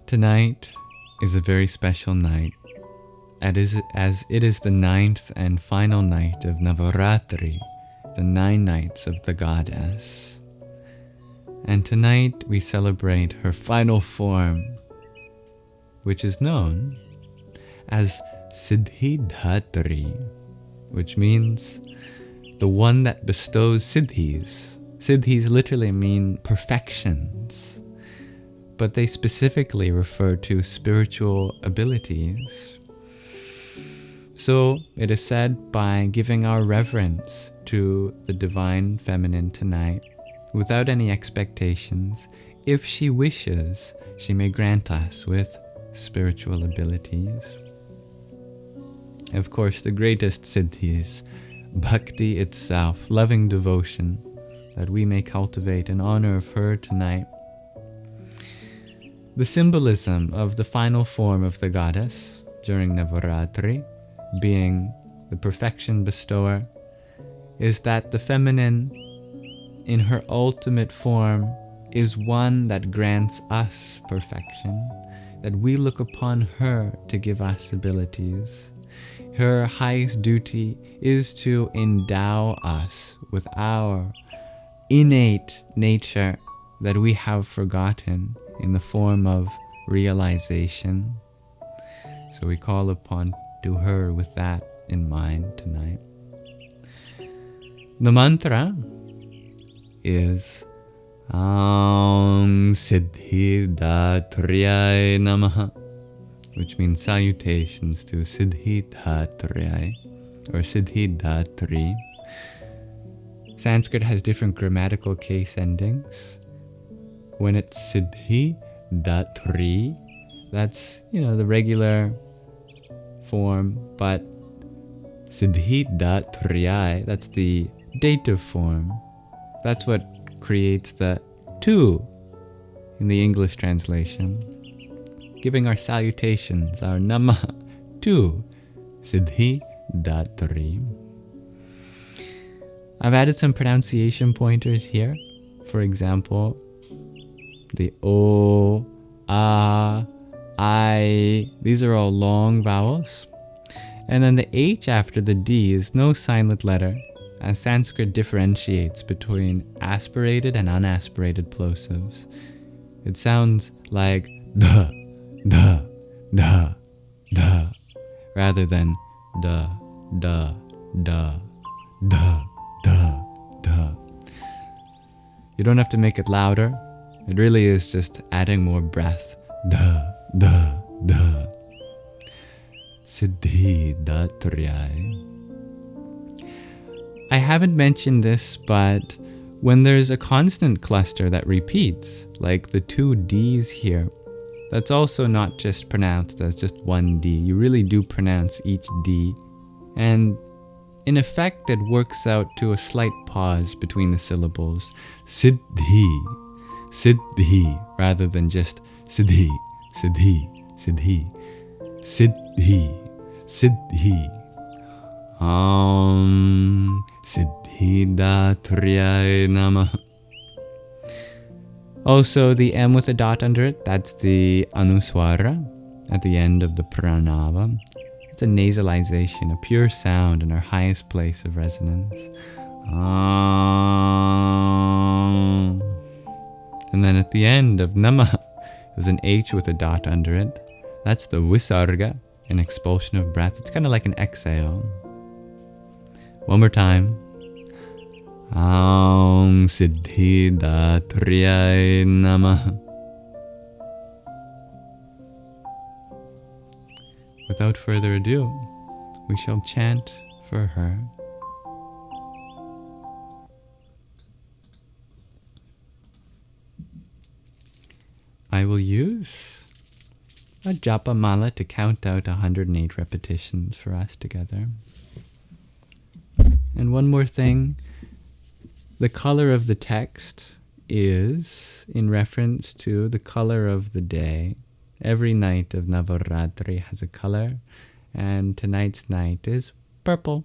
Tonight is a very special night, as it is the 9th and final night of Navaratri, the 9 nights of the goddess. And tonight we celebrate her final form, which is known as Siddhidatri, which means the one that bestows siddhis. Siddhis literally mean perfections, but they specifically refer to spiritual abilities. So it is said, by giving our reverence to the divine feminine tonight, without any expectations, if she wishes, she may grant us with spiritual abilities. Of course, the greatest siddhis, bhakti itself, loving devotion, that we may cultivate in honor of her tonight. The symbolism of the final form of the goddess during Navaratri, being the perfection bestower, is that the feminine in her ultimate form is one that grants us perfection, that we look upon her to give us abilities. Her highest duty is to endow us with our innate nature that we have forgotten in the form of realization. So we call upon to her with that in mind tonight. The mantra is Siddhidatryai namaha, which means salutations to Siddhidatryai or Siddhidatri. Sanskrit has different grammatical case endings. When it's Siddhidatri, that's, the regular form, but Siddhidatryai, that's the dative form. That's what creates the to in the English translation. Giving our salutations, our nama, to Siddhidatri. I've added some pronunciation pointers here. For example, the O, A, I, these are all long vowels. And then the H after the D is no silent letter, as Sanskrit differentiates between aspirated and unaspirated plosives. It sounds like da, da, da, da, rather than da, da, da, da, da, da. You don't have to make it louder. It really is just adding more breath. Da, da, da. Siddhidatryai. I haven't mentioned this, but when there's a constant cluster that repeats, like the 2 Ds here, that's also not just pronounced as just one D. You really do pronounce each D. And in effect, it works out to a slight pause between the syllables. Siddhi, siddhi, rather than just siddhi, siddhi, siddhi, siddhi, siddhi. Siddhidatryai namaha. Also, the M with a dot under it, that's the anuswara at the end of the pranava. It's a nasalization, a pure sound in our highest place of resonance. And then at the end of namaha, there's an H with a dot under it. That's the visarga, an expulsion of breath. It's kind of like an exhale. One more time. Siddhidatryai namaha. Without further ado, we shall chant for her. I will use a japa mala to count out 108 repetitions for us together. And one more thing, the color of the text is in reference to the color of the day. Every night of Navaratri has a color, and tonight's night is purple.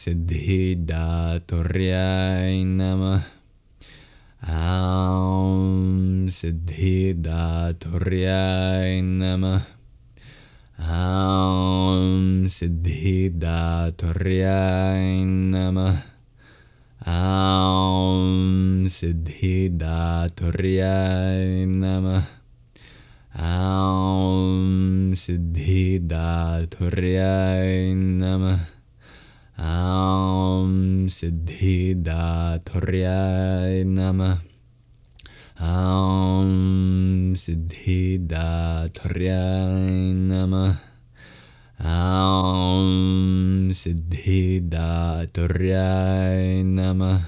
Siddhidatryai Namah. Siddhidatryai Namah. Siddhidatryai Namah. Siddhidatryai Namah. Siddhidatryai Namah. Siddhidatryai Namah. Siddhidatryai Namah. Siddhidatryai Namah. Siddhidatryai Namah.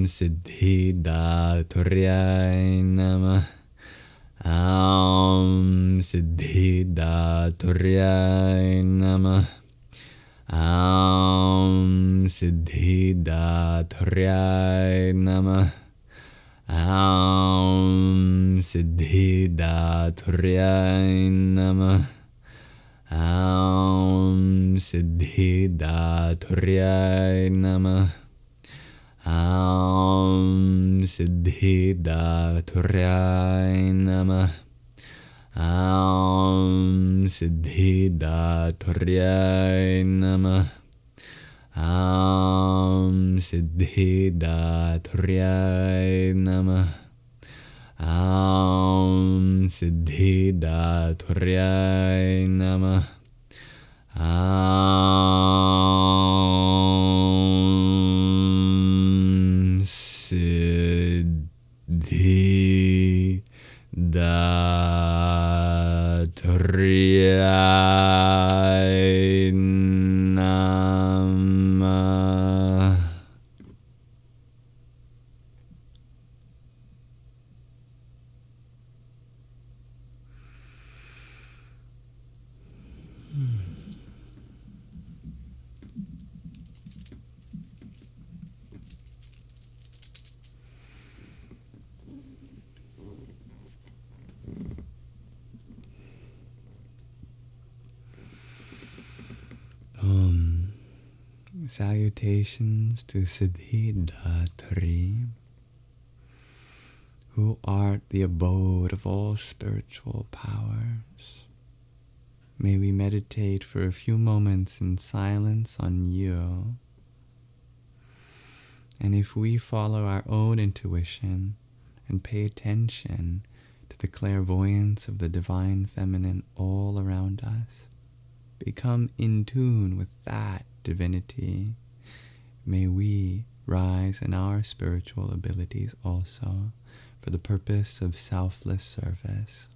Siddhidatryai Namah. Siddhidatryai Namah. Siddhidatryai Namah. Siddhidatryai Namah. Siddhidatryai Namah. Siddhidatryai Namah. Siddhidatryai Namah. Siddhidatryai Namah. Siddhidatryai Namah. Salutations to Siddhidatri, who art the abode of all spiritual powers. May we meditate for a few moments in silence on you. And if we follow our own intuition and pay attention to the clairvoyance of the divine feminine all around us, become in tune with that divinity, may we rise in our spiritual abilities also for the purpose of selfless service.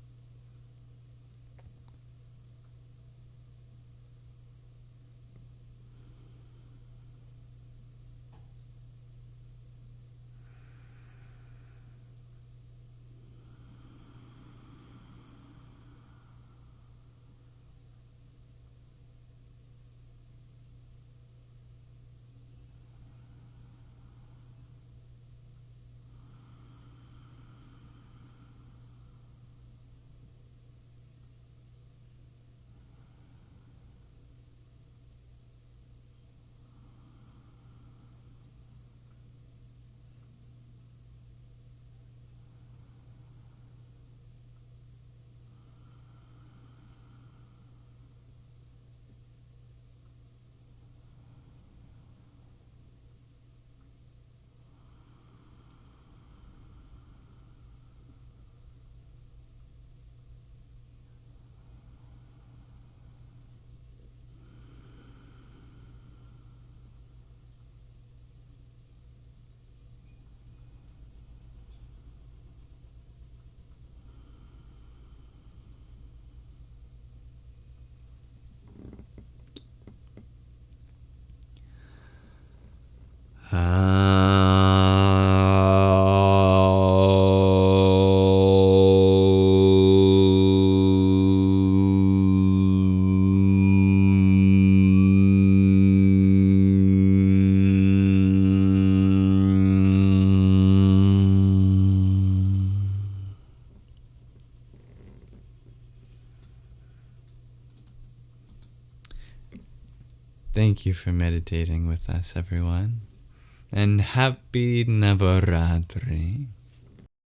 Thank you for meditating with us, everyone. And happy Navaratri.